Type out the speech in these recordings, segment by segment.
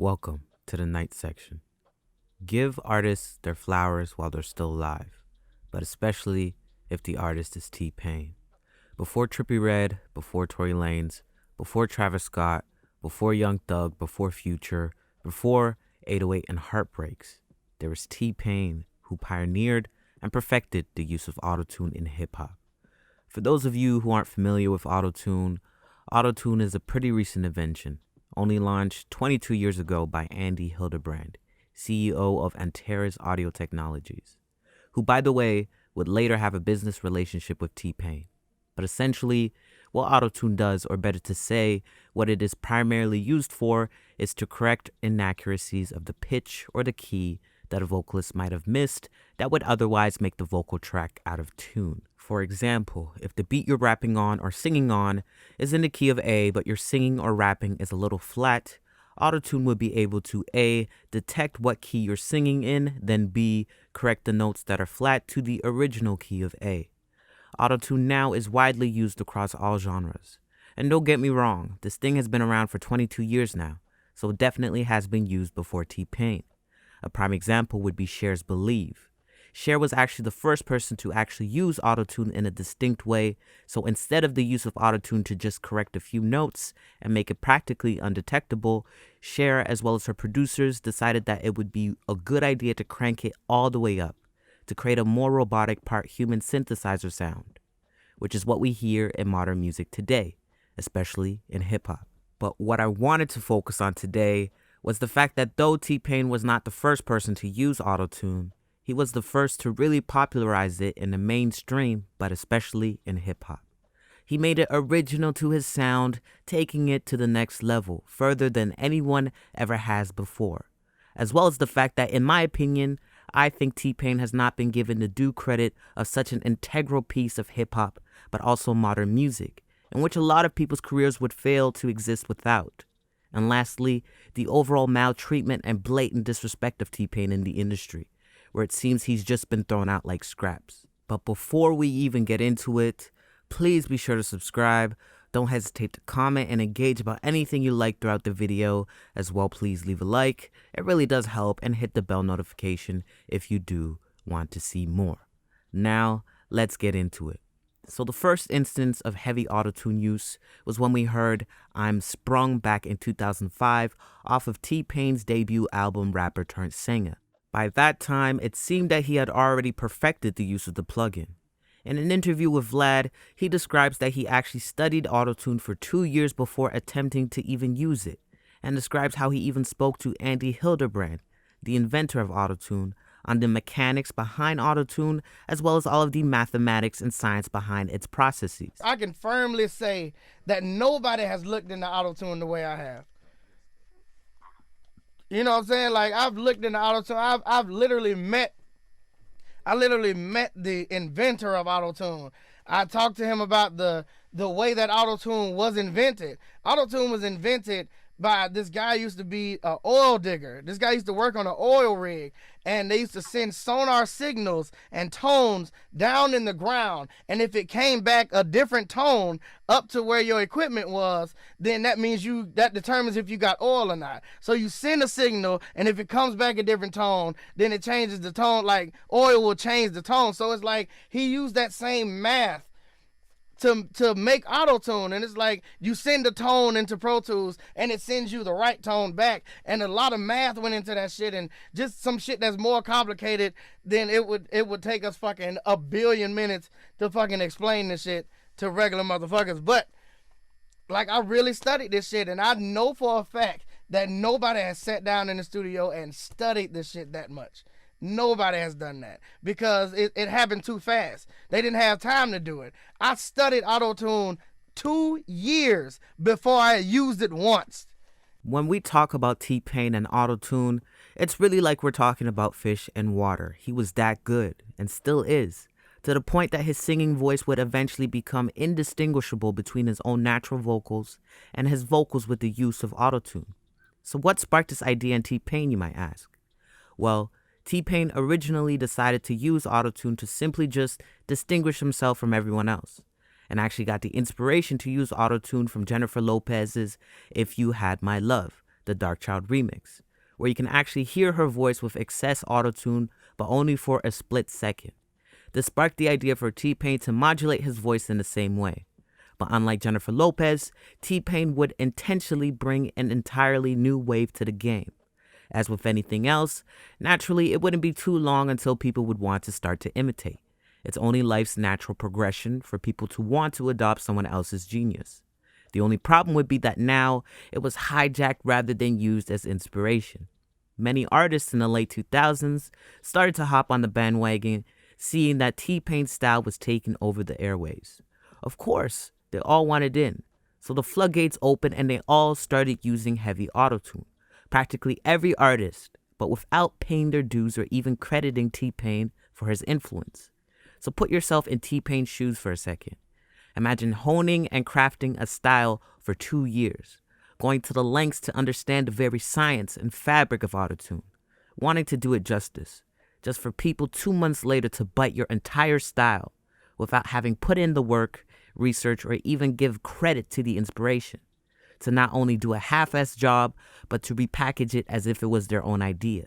Welcome to the night section. Give artists their flowers while they're still alive, but especially if the artist is T-Pain. Before Trippie Redd, before Tory Lanez, before Travis Scott, before Young Thug, before Future, before 808 and Heartbreaks, there was T-Pain who pioneered and perfected the use of Autotune in hip-hop. For those of you who aren't familiar with Autotune, Autotune is a pretty recent invention, only launched 22 years ago by Andy Hildebrand, CEO of Antares Audio Technologies, who, by the way, would later have a business relationship with T-Pain. But essentially, what Autotune does, or better to say, what it is primarily used for, is to correct inaccuracies of the pitch or the key that a vocalist might have missed that would otherwise make the vocal track out of tune. For example, if the beat you're rapping on or singing on is in the key of A, but your singing or rapping is a little flat, Autotune would be able to A, detect what key you're singing in, then B, correct the notes that are flat to the original key of A. Autotune now is widely used across all genres. And don't get me wrong, this thing has been around for 22 years now, so it definitely has been used before T-Pain. A prime example would be CHER's Believe. CHER was actually the first person to actually use Autotune in a distinct way, so instead of the use of Autotune to just correct a few notes and make it practically undetectable, CHER as well as her producers decided that it would be a good idea to crank it all the way up, to create a more robotic part human synthesizer sound, which is what we hear in modern music today, especially in hip-hop. But what I wanted to focus on today was the fact that though T-Pain was not the first person to use Autotune, he was the first to really popularize it in the mainstream, but especially in hip-hop. He made it original to his sound, taking it to the next level, further than anyone ever has before. As well as the fact that, in my opinion, I think T-Pain has not been given the due credit of such an integral piece of hip-hop, but also modern music, in which a lot of people's careers would fail to exist without. And lastly, the overall maltreatment and blatant disrespect of T-Pain in the industry, where it seems he's just been thrown out like scraps. But before we even get into it, please be sure to subscribe. Don't hesitate to comment and engage about anything you like throughout the video. As well, please leave a like. It really does help, and hit the bell notification if you do want to see more. Now, let's get into it. So the first instance of heavy Autotune use was when we heard I'm Sprung back in 2005 off of T-Pain's debut album Rapper Turned Singer. By that time, it seemed that he had already perfected the use of the plugin. In an interview with Vlad, he describes that he actually studied Autotune for 2 years before attempting to even use it, and describes how he even spoke to Andy Hildebrand, the inventor of Autotune, on the mechanics behind Autotune, as well as all of the mathematics and science behind its processes. I can firmly say that nobody has looked into Autotune the way I have. You know what I'm saying? Like, I've looked into Autotune. I've literally met the inventor of Autotune. I talked to him about the way that Autotune was invented. Autotune was invented by this guy used to be an oil digger. This guy used to work on an oil rig, and they used to send sonar signals and tones down in the ground. And if it came back a different tone up to where your equipment was, then that means that determines if you got oil or not. So you send a signal, and if it comes back a different tone, then it changes the tone. Like, oil will change the tone. So it's like he used that same math to make Autotune, and it's like you send a tone into Pro Tools and it sends you the right tone back, and a lot of math went into that shit, and just some shit that's more complicated than it would take us fucking a billion minutes to fucking explain this shit to regular motherfuckers. But like, I really studied this shit, and I know for a fact that nobody has sat down in the studio and studied this shit that much. Nobody has done that because it happened too fast. They didn't have time to do it. I studied Autotune 2 years before I used it once. When we talk about T-Pain and Autotune, it's really like we're talking about fish and water. He was that good, and still is, to the point that his singing voice would eventually become indistinguishable between his own natural vocals and his vocals with the use of Autotune. So what sparked this idea in T-Pain, you might ask? Well, T-Pain originally decided to use Autotune to simply just distinguish himself from everyone else, and actually got the inspiration to use Autotune from Jennifer Lopez's If You Had My Love, the Dark Child remix, where you can actually hear her voice with excess autotune, but only for a split second. This sparked the idea for T-Pain to modulate his voice in the same way. But unlike Jennifer Lopez, T-Pain would intentionally bring an entirely new wave to the game. As with anything else, naturally it wouldn't be too long until people would want to start to imitate. It's only life's natural progression for people to want to adopt someone else's genius. The only problem would be that now it was hijacked rather than used as inspiration. Many artists in the late 2000s started to hop on the bandwagon, seeing that T-Pain's style was taking over the airwaves. Of course, they all wanted in, so the floodgates opened and they all started using heavy autotune. Practically every artist, but without paying their dues or even crediting T-Pain for his influence. So put yourself in T-Pain's shoes for a second. Imagine honing and crafting a style for 2 years, going to the lengths to understand the very science and fabric of autotune, wanting to do it justice, just for people 2 months later to bite your entire style without having put in the work, research, or even give credit to the inspiration, to not only do a half-assed job, but to repackage it as if it was their own idea.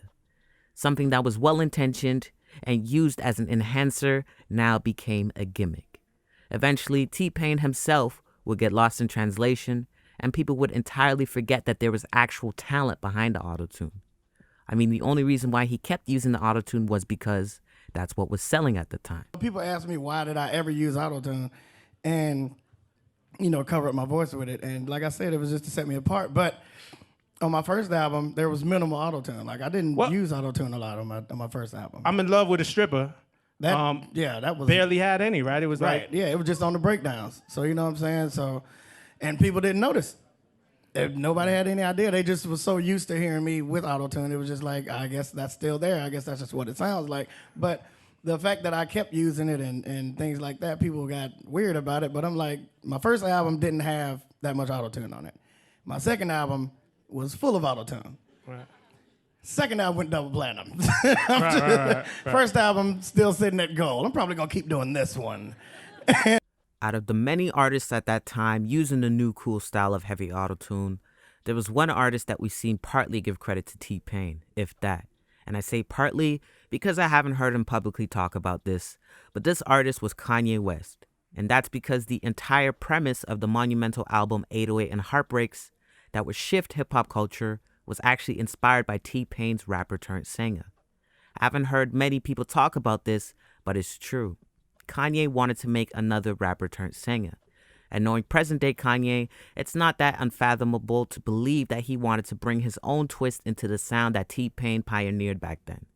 Something that was well-intentioned and used as an enhancer now became a gimmick. Eventually, T-Pain himself would get lost in translation, and people would entirely forget that there was actual talent behind the autotune. I mean, the only reason why he kept using the autotune was because that's what was selling at the time. People ask me, why did I ever use autotune? And, cover up my voice with it. And like I said, it was just to set me apart. But on my first album, there was minimal autotune. Like, I didn't use autotune a lot on my first album. I'm in Love with a Stripper. That was barely had any, right? It was right. It was just on the breakdowns. So, you know what I'm saying? So, and people didn't notice. Nobody had any idea. They just was so used to hearing me with autotune. It was just like, I guess that's still there. I guess that's just what it sounds like. But the fact that I kept using it and things like that, people got weird about it. But I'm like, my first album didn't have that much autotune on it. My second album was full of autotune. Right. Second album went double platinum. Right. First album still sitting at gold. I'm probably gonna keep doing this one. Out of the many artists at that time using the new cool style of heavy autotune, there was one artist that we've seen partly give credit to T-Pain, if that. And I say partly because I haven't heard him publicly talk about this, but this artist was Kanye West. And that's because the entire premise of the monumental album 808 and Heartbreaks that would shift hip-hop culture was actually inspired by T-Pain's rapper turned singer. I haven't heard many people talk about this, but it's true. Kanye wanted to make another rapper turned singer. And knowing present-day Kanye, it's not that unfathomable to believe that he wanted to bring his own twist into the sound that T-Pain pioneered back then.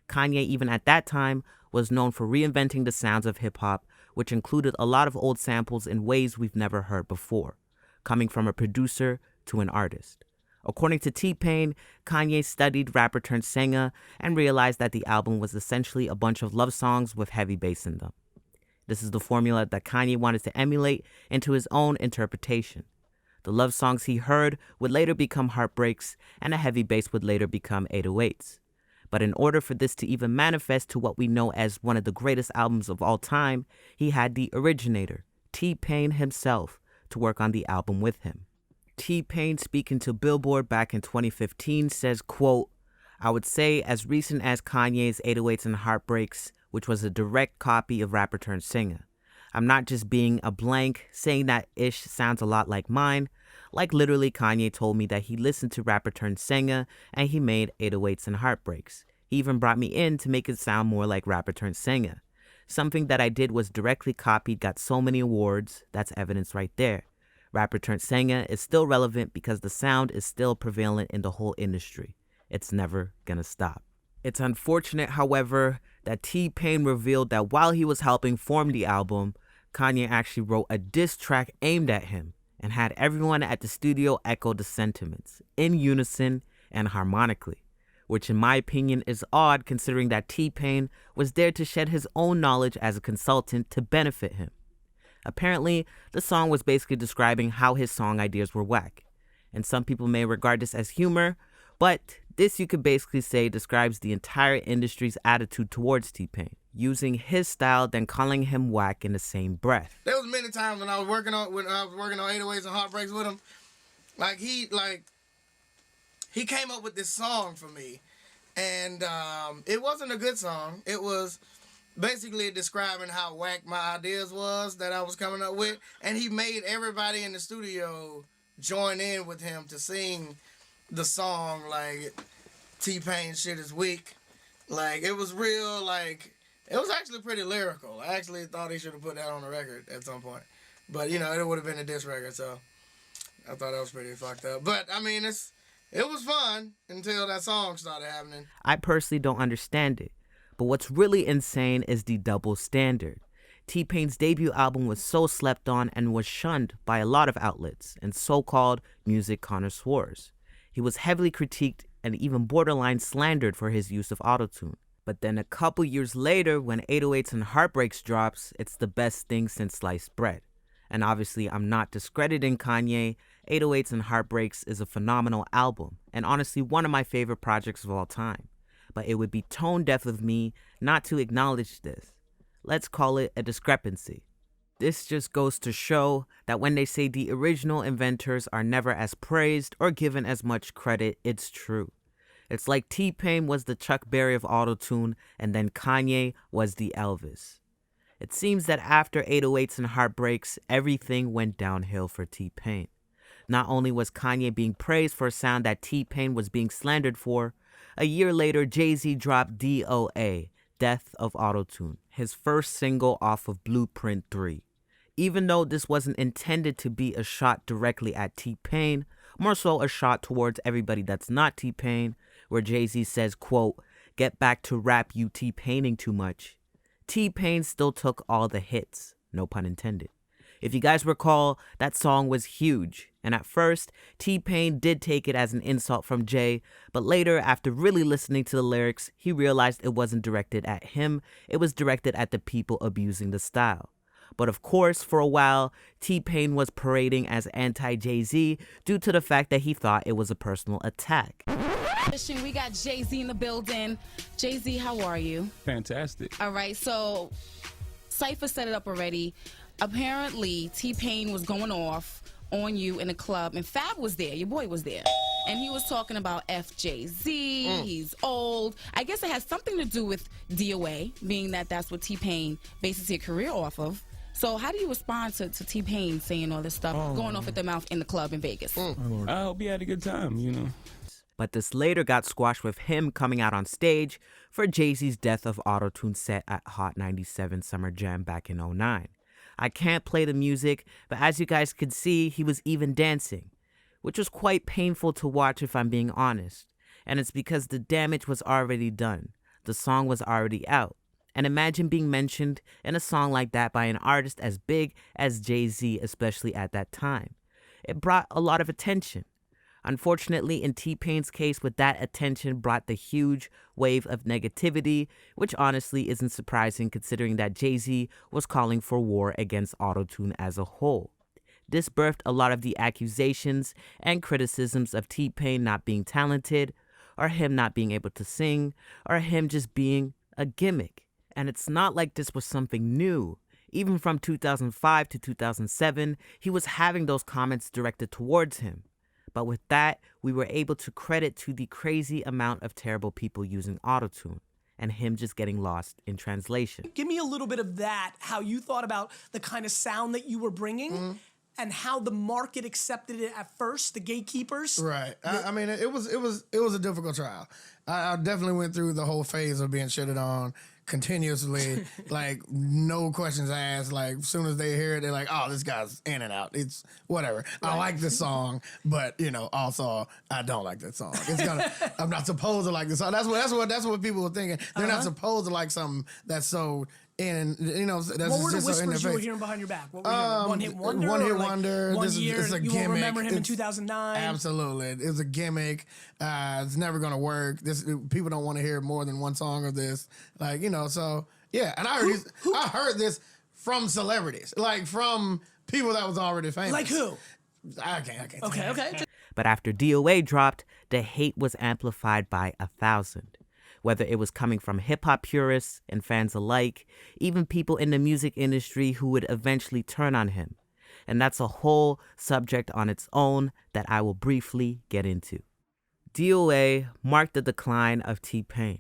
Kanye, even at that time, was known for reinventing the sounds of hip-hop, which included a lot of old samples in ways we've never heard before, coming from a producer to an artist. According to T-Pain, Kanye studied rapper turned singer and realized that the album was essentially a bunch of love songs with heavy bass in them. This is the formula that Kanye wanted to emulate into his own interpretation. The love songs he heard would later become Heartbreaks, and a heavy bass would later become 808s. But in order for this to even manifest to what we know as one of the greatest albums of all time, he had the originator, T-Pain himself, to work on the album with him. T-Pain, speaking to Billboard back in 2015, says, quote, "I would say as recent as Kanye's 808s and Heartbreaks, which was a direct copy of rapper turned singer. I'm not just being a blank, saying that ish sounds a lot like mine. Like literally Kanye told me that he listened to rapper turned singer and he made 808s and Heartbreaks. He even brought me in to make it sound more like rapper turned singer. Something that I did was directly copied, got so many awards, that's evidence right there. Rapper turned singer is still relevant because the sound is still prevalent in the whole industry. It's never gonna stop." It's unfortunate, however, that T-Pain revealed that while he was helping form the album, Kanye actually wrote a diss track aimed at him and had everyone at the studio echo the sentiments in unison and harmonically, which in my opinion is odd considering that T-Pain was there to shed his own knowledge as a consultant to benefit him. Apparently, the song was basically describing how his song ideas were whack, and some people may regard this as humor, but this you could basically say describes the entire industry's attitude towards T-Pain, using his style then calling him whack in the same breath. There was many times when I was working on 808s and Heartbreaks with him, he came up with this song for me. And it wasn't a good song. It was basically describing how whack my ideas was that I was coming up with. And he made everybody in the studio join in with him to sing the song, like, T-Pain shit is weak. Like, it was real, like, it was actually pretty lyrical. I actually thought he should have put that on the record at some point. But, you know, it would have been a diss record, so I thought that was pretty fucked up. But, I mean, it was fun until that song started happening. I personally don't understand it, but what's really insane is the double standard. T-Pain's debut album was so slept on and was shunned by a lot of outlets and so-called music connoisseurs. He was heavily critiqued and even borderline slandered for his use of Autotune. But then a couple years later, when 808s and Heartbreaks drops, it's the best thing since sliced bread. And obviously, I'm not discrediting Kanye. 808s and Heartbreaks is a phenomenal album, and honestly one of my favorite projects of all time. But it would be tone deaf of me not to acknowledge this. Let's call it a discrepancy. This just goes to show that when they say the original inventors are never as praised or given as much credit, it's true. It's like T-Pain was the Chuck Berry of Autotune, and then Kanye was the Elvis. It seems that after 808s and Heartbreaks, everything went downhill for T-Pain. Not only was Kanye being praised for a sound that T-Pain was being slandered for, a year later Jay-Z dropped DOA, Death of Autotune, his first single off of Blueprint 3. Even though this wasn't intended to be a shot directly at T-Pain, more so a shot towards everybody that's not T-Pain, where Jay-Z says, quote, "Get back to rap, you T-Paining too much." T-Pain still took all the hits, no pun intended. If you guys recall, that song was huge, and at first, T-Pain did take it as an insult from Jay, but later, after really listening to the lyrics, he realized it wasn't directed at him, it was directed at the people abusing the style. But of course, for a while, T-Pain was parading as anti-Jay-Z due to the fact that he thought it was a personal attack. We got Jay-Z in the building. Jay-Z, how are you? Fantastic. All right, so Cypher set it up already. Apparently, T-Pain was going off on you in a club, and Fab was there. Your boy was there. And he was talking about FJZ, he's old. I guess it has something to do with DOA, being that that's what T-Pain bases his career off of. So how do you respond to T-Pain saying all this stuff, going off at the mouth in the club in Vegas? I hope he had a good time, you know. But this later got squashed with him coming out on stage for Jay-Z's Death of Autotune set at Hot 97 Summer Jam back in 2009. I can't play the music, but as you guys could see, he was even dancing, which was quite painful to watch if I'm being honest. And it's because the damage was already done. The song was already out. And imagine being mentioned in a song like that by an artist as big as Jay-Z, especially at that time. It brought a lot of attention. Unfortunately, in T-Pain's case, with that attention brought the huge wave of negativity, which honestly isn't surprising considering that Jay-Z was calling for war against Autotune as a whole. This birthed a lot of the accusations and criticisms of T-Pain not being talented, or him not being able to sing, or him just being a gimmick. And it's not like this was something new. Even from 2005 to 2007, he was having those comments directed towards him. But with that, we were able to credit to the crazy amount of terrible people using Autotune and him just getting lost in translation. Give me a little bit of that, how you thought about the kind of sound that you were bringing and how the market accepted it at first, the gatekeepers. Right. I mean, it was a difficult trial. I definitely went through the whole phase of being shitted on continuously, like no questions asked. Like as soon as they hear it, they're like, "Oh, this guy's in and out. It's whatever. Right. I like this song, but also I don't like that song. I'm not supposed to like this song. That's what people were thinking. They're not supposed to like something that's so." And that's what were the just whispers so in you were hearing behind your back? What were you hearing? One hit wonder. One hit wonder. One year. It's a you gimmick. Will remember him in 2009. Absolutely, it's a gimmick. It's never gonna work. People don't want to hear more than one song of this. So yeah. And I heard this from celebrities, like from people that was already famous. Like who? I can't. Okay. But after DOA dropped, the hate was amplified by 1,000. Whether it was coming from hip-hop purists and fans alike, even people in the music industry who would eventually turn on him. And that's a whole subject on its own that I will briefly get into. DOA marked the decline of T-Pain.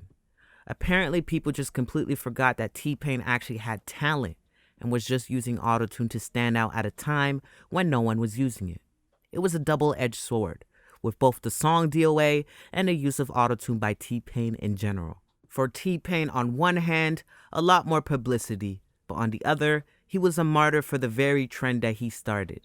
Apparently, people just completely forgot that T-Pain actually had talent and was just using Autotune to stand out at a time when no one was using it. It was a double-edged sword, with both the song DOA and the use of Autotune by T-Pain in general. For T-Pain, on one hand, a lot more publicity, but on the other, he was a martyr for the very trend that he started.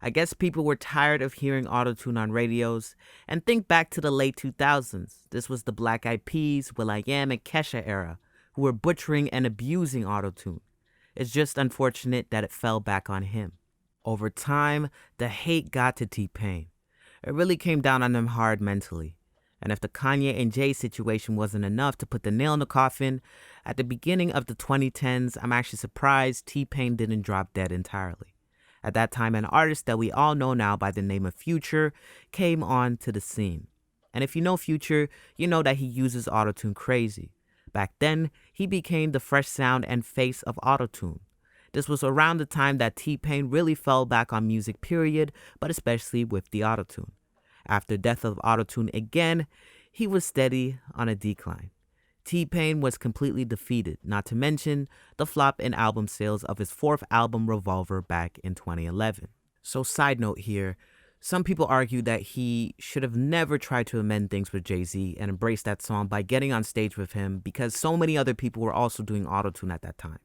I guess people were tired of hearing Autotune on radios, and think back to the late 2000s. This was the Black Eyed Peas, will.i.am, and CHER era, who were butchering and abusing Autotune. It's just unfortunate that it fell back on him. Over time, the hate got to T-Pain. It really came down on him hard mentally. And if the Kanye and Jay situation wasn't enough to put the nail in the coffin, at the beginning of the 2010s, I'm actually surprised T-Pain didn't drop dead entirely. At that time, an artist that we all know now by the name of Future came on to the scene. And if you know Future, you know that he uses Autotune crazy. Back then, he became the fresh sound and face of Autotune. This was around the time that T-Pain really fell back on music period, but especially with the Autotune. After death of Autotune again, he was steady on a decline. T-Pain was completely defeated, not to mention the flop in album sales of his fourth album, Revolver, back in 2011. So side note here, some people argue that he should have never tried to amend things with Jay-Z and embrace that song by getting on stage with him because so many other people were also doing Autotune at that time.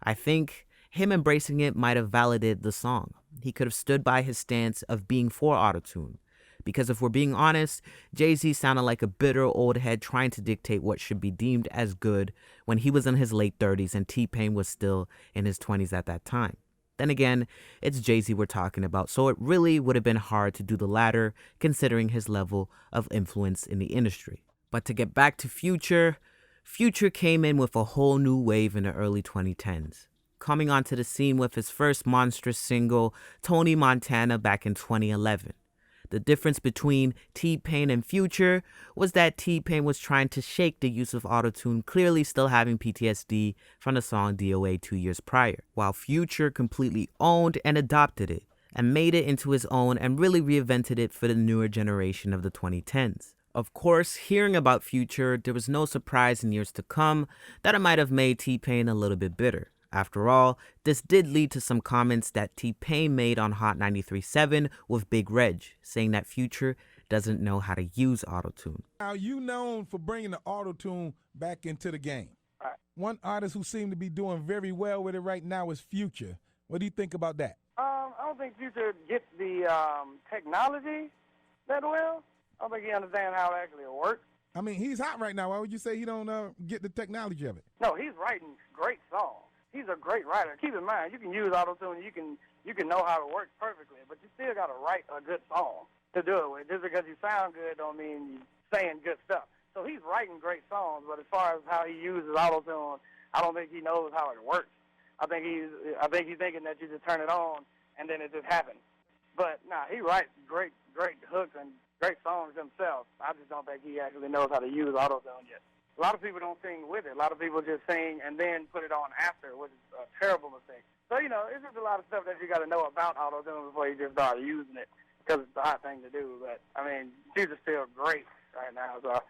I think him embracing it might have validated the song. He could have stood by his stance of being for Autotune. Because if we're being honest, Jay-Z sounded like a bitter old head trying to dictate what should be deemed as good when he was in his late 30s and T-Pain was still in his 20s at that time. Then again, it's Jay-Z we're talking about, so it really would have been hard to do the latter considering his level of influence in the industry. But to get back to Future, Future came in with a whole new wave in the early 2010s, coming onto the scene with his first monstrous single, Tony Montana, back in 2011. The difference between T-Pain and Future was that T-Pain was trying to shake the use of Autotune, clearly still having PTSD from the song DOA 2 years prior, while Future completely owned and adopted it and made it into his own and really reinvented it for the newer generation of the 2010s. Of course, hearing about Future, there was no surprise in years to come that it might have made T-Pain a little bit bitter. After all, this did lead to some comments that T-Pain made on Hot 93.7 with Big Reg, saying that Future doesn't know how to use Autotune. Now, you known for bringing the Autotune back into the game. One artist who seemed to be doing very well with it right now is Future. What do you think about that? I don't think Future gets the technology that well. I don't think he understands how it actually works. I mean, he's hot right now. Why would you say he don't get the technology of it? No, he's writing great songs. He's a great writer. Keep in mind, you can use Autotune, you can know how it works perfectly, but you still got to write a good song to do it with. Just because you sound good don't mean you're saying good stuff. So he's writing great songs, but as far as how he uses Autotune, I don't think he knows how it works. I think he's thinking that you just turn it on and then it just happens. But nah, he writes great hooks and great songs himself. I just don't think he actually knows how to use Autotune yet. A lot of people don't sing with it. A lot of people just sing and then put it on after, which is a terrible mistake. So, it's just a lot of stuff that you got to know about Autotune before you just start using it, because it's the hot thing to do. But, Future's still great right now, so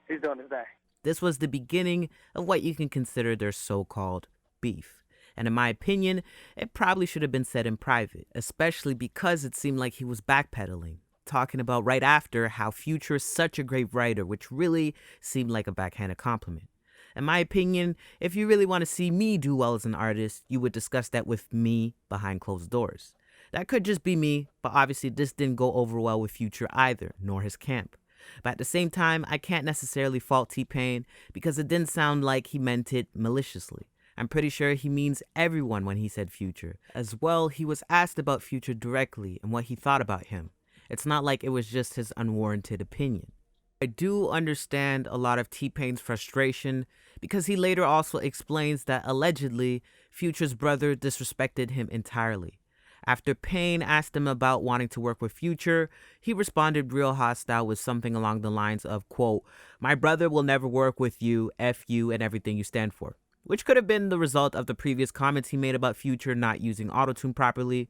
he's doing his thing. This was the beginning of what you can consider their so-called beef. And in my opinion, it probably should have been said in private, especially because it seemed like he was backpedaling, talking about right after how Future is such a great writer, which really seemed like a backhanded compliment. In my opinion, if you really want to see me do well as an artist, you would discuss that with me behind closed doors. That could just be me, but obviously this didn't go over well with Future either, nor his camp. But at the same time, I can't necessarily fault T-Pain because it didn't sound like he meant it maliciously. I'm pretty sure he means everyone when he said Future. As well, he was asked about Future directly and what he thought about him. It's not like it was just his unwarranted opinion. I do understand a lot of T-Pain's frustration because he later also explains that allegedly Future's brother disrespected him entirely. After Pain asked him about wanting to work with Future, he responded real hostile with something along the lines of, quote, "My brother will never work with you, F you, and everything you stand for," which could have been the result of the previous comments he made about Future not using Autotune properly.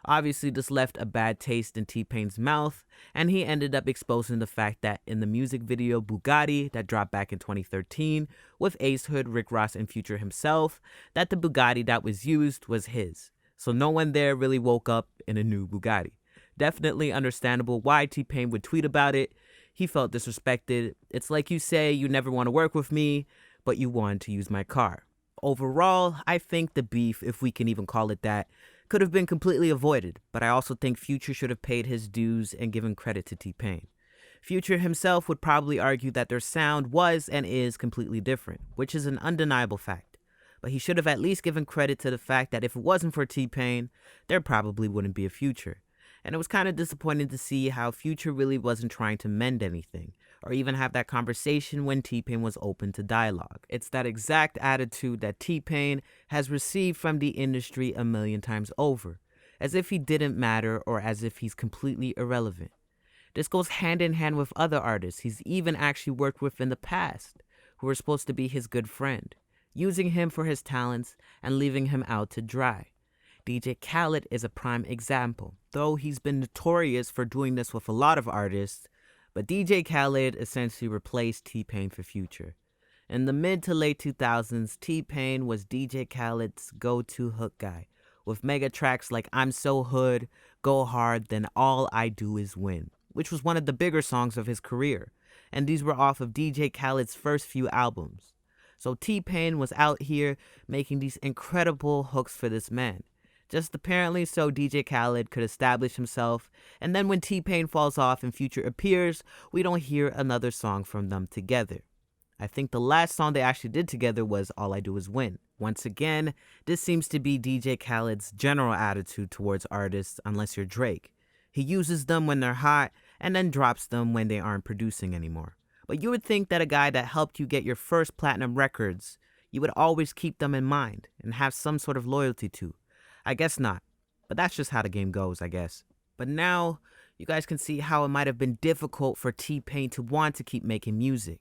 Obviously, this left a bad taste in T-Pain's mouth, and he ended up exposing the fact that in the music video Bugatti that dropped back in 2013 with Ace Hood, Rick Ross, and Future himself, that the Bugatti that was used was his. So no one there really woke up in a new Bugatti. Definitely understandable why T-Pain would tweet about it. He felt disrespected. It's like you say you never want to work with me, but you want to use my car. Overall, I think the beef, if we can even call it that, could have been completely avoided, but I also think Future should have paid his dues and given credit to T-Pain. Future himself would probably argue that their sound was and is completely different, which is an undeniable fact. But he should have at least given credit to the fact that if it wasn't for T-Pain, there probably wouldn't be a Future. And it was kind of disappointing to see how Future really wasn't trying to mend anything, or even have that conversation when T-Pain was open to dialogue. It's that exact attitude that T-Pain has received from the industry a million times over, as if he didn't matter or as if he's completely irrelevant. This goes hand in hand with other artists he's even actually worked with in the past, who were supposed to be his good friend, using him for his talents and leaving him out to dry. DJ Khaled is a prime example, though he's been notorious for doing this with a lot of artists, but DJ Khaled essentially replaced T-Pain for Future. In the mid to late 2000s, T-Pain was DJ Khaled's go-to hook guy, with mega tracks like I'm So Hood, Go Hard, Then All I Do Is Win, which was one of the bigger songs of his career, and these were off of DJ Khaled's first few albums. So T-Pain was out here making these incredible hooks for this man, just apparently so DJ Khaled could establish himself, and then when T-Pain falls off and Future appears, we don't hear another song from them together. I think the last song they actually did together was All I Do Is Win. Once again, this seems to be DJ Khaled's general attitude towards artists unless you're Drake. He uses them when they're hot and then drops them when they aren't producing anymore. But you would think that a guy that helped you get your first platinum records, you would always keep them in mind and have some sort of loyalty to. I guess not, but that's just how the game goes, I guess. But now, you guys can see how it might have been difficult for T-Pain to want to keep making music.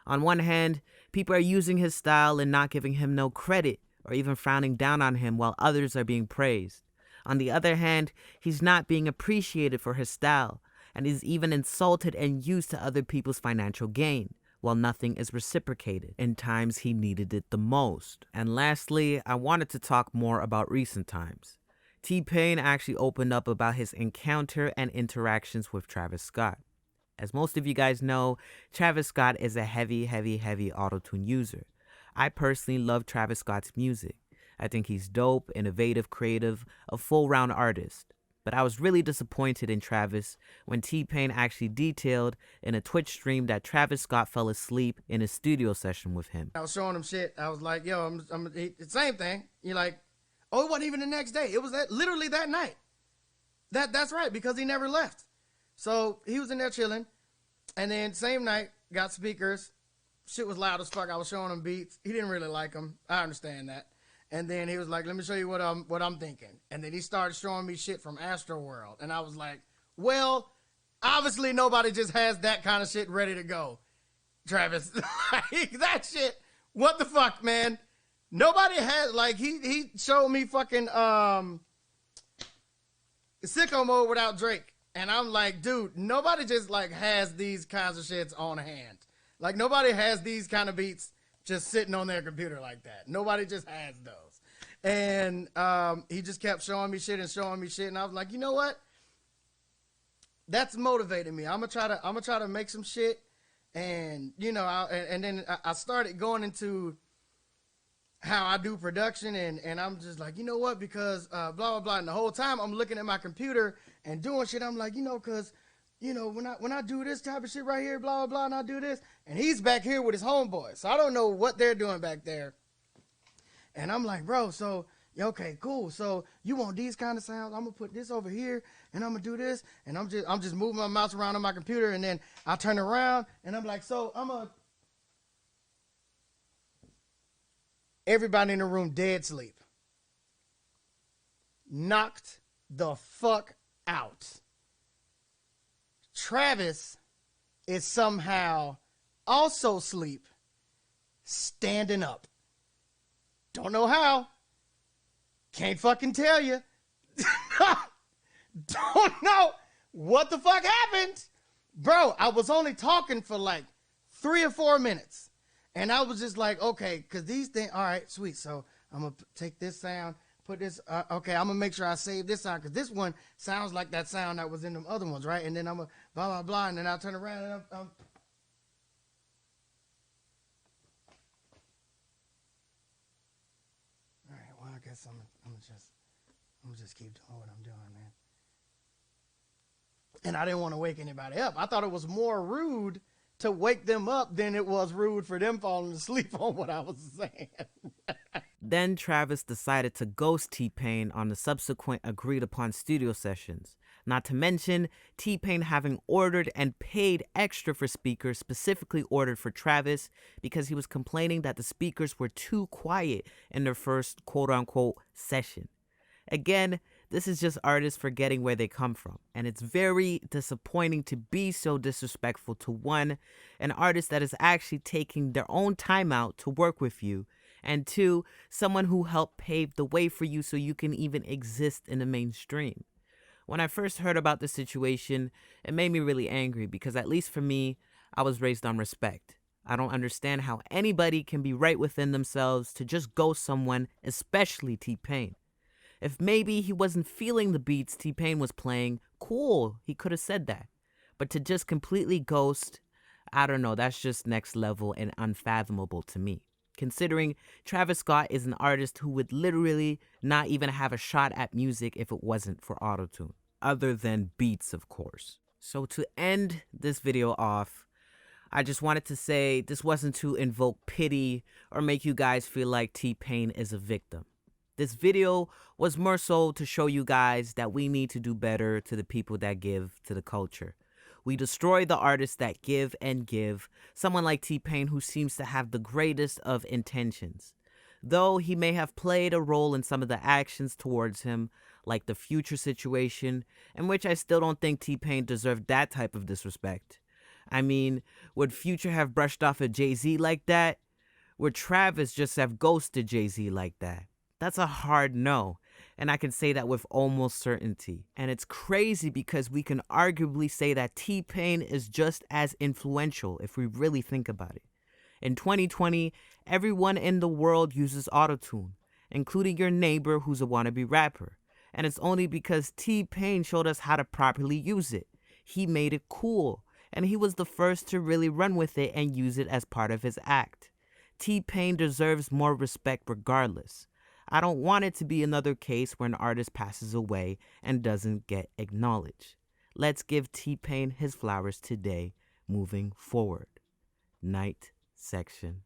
On one hand, people are using his style and not giving him no credit, or even frowning down on him while others are being praised. On the other hand, he's not being appreciated for his style, and is even insulted and used to other people's financial gain, while nothing is reciprocated in times he needed it the most. And lastly, I wanted to talk more about recent times. T-Pain actually opened up about his encounter and interactions with Travis Scott. As most of you guys know, Travis Scott is a heavy Autotune user. I personally love Travis Scott's music. I think he's dope, innovative, creative, a full-round artist. But I was really disappointed in Travis when T-Pain actually detailed in a Twitch stream that Travis Scott fell asleep in a studio session with him. I was showing him shit. I was like, yo, I'm the same thing. You're like, oh, it wasn't even the next day. It was literally that night. That's right, because he never left. So he was in there chilling. And then same night, got speakers. Shit was loud as fuck. I was showing him beats. He didn't really like them. I understand that. And then he was like, let me show you what I'm thinking. And then he started showing me shit from Astroworld. And I was like, well, obviously nobody just has that kind of shit ready to go. Travis, like, that shit, what the fuck, man? Nobody has, like, he showed me fucking Sicko Mode without Drake. And I'm like, dude, nobody just, like, has these kinds of shits on hand. Like, nobody has these kind of beats just sitting on their computer like that. Nobody just has those. And he just kept showing me shit. And I was like, you know what? That's motivating me. I'm gonna try to make some shit. And, you know, and then I started going into how I do production, and I'm just like, you know what? Because blah, blah, blah. And the whole time I'm looking at my computer and doing shit. I'm like, you know, because, you know, when I do this type of shit right here, blah, blah, blah, and I do this, and he's back here with his homeboys. So I don't know what they're doing back there. And I'm like, bro, so, okay, cool. So you want these kind of sounds? I'm going to put this over here, and I'm going to do this. And I'm just moving my mouse around on my computer, and then I turn around, and I'm like, so I'm going to... Everybody in the room dead sleep. Knocked the fuck out. Travis is somehow also asleep, standing up. Don't know how. Can't fucking tell you. Don't know what the fuck happened. Bro, I was only talking for like 3 or 4 minutes. And I was just like, okay, because these things, all right, sweet. So I'm going to take this sound, put this, okay, I'm going to make sure I save this sound because this one sounds like that sound that was in them other ones, right? And then I'm going to blah, blah, blah, and then I'll turn around and I'm all right, well, I guess I'm gonna just keep doing what I'm doing, man. And I didn't want to wake anybody up. I thought it was more rude to wake them up than it was rude for them falling asleep on what I was saying. Then Travis decided to ghost T-Pain on the subsequent agreed upon studio sessions. Not to mention T-Pain having ordered and paid extra for speakers specifically ordered for Travis because he was complaining that the speakers were too quiet in their first quote-unquote session. Again, this is just artists forgetting where they come from, and it's very disappointing to be so disrespectful to one, an artist that is actually taking their own time out to work with you, and two, someone who helped pave the way for you so you can even exist in the mainstream. When I first heard about the situation, it made me really angry because at least for me, I was raised on respect. I don't understand how anybody can be right within themselves to just ghost someone, especially T-Pain. If maybe he wasn't feeling the beats T-Pain was playing, cool, he could have said that. But to just completely ghost, I don't know, that's just next level and unfathomable to me. Considering Travis Scott is an artist who would literally not even have a shot at music if it wasn't for Autotune. Other than beats, of course. So to end this video off, I just wanted to say this wasn't to invoke pity or make you guys feel like T-Pain is a victim. This video was more so to show you guys that we need to do better to the people that give to the culture. We destroy the artists that give and give, someone like T-Pain who seems to have the greatest of intentions. Though he may have played a role in some of the actions towards him, like the Future situation, in which I still don't think T-Pain deserved that type of disrespect. I mean, would Future have brushed off at Jay-Z like that? Would Travis just have ghosted Jay-Z like that? That's a hard no, and I can say that with almost certainty. And it's crazy because we can arguably say that T-Pain is just as influential if we really think about it. In 2020, everyone in the world uses Autotune, including your neighbor who's a wannabe rapper. And it's only because T-Pain showed us how to properly use it. He made it cool, and he was the first to really run with it and use it as part of his act. T-Pain deserves more respect regardless. I don't want it to be another case where an artist passes away and doesn't get acknowledged. Let's give T-Pain his flowers today, moving forward. Night section.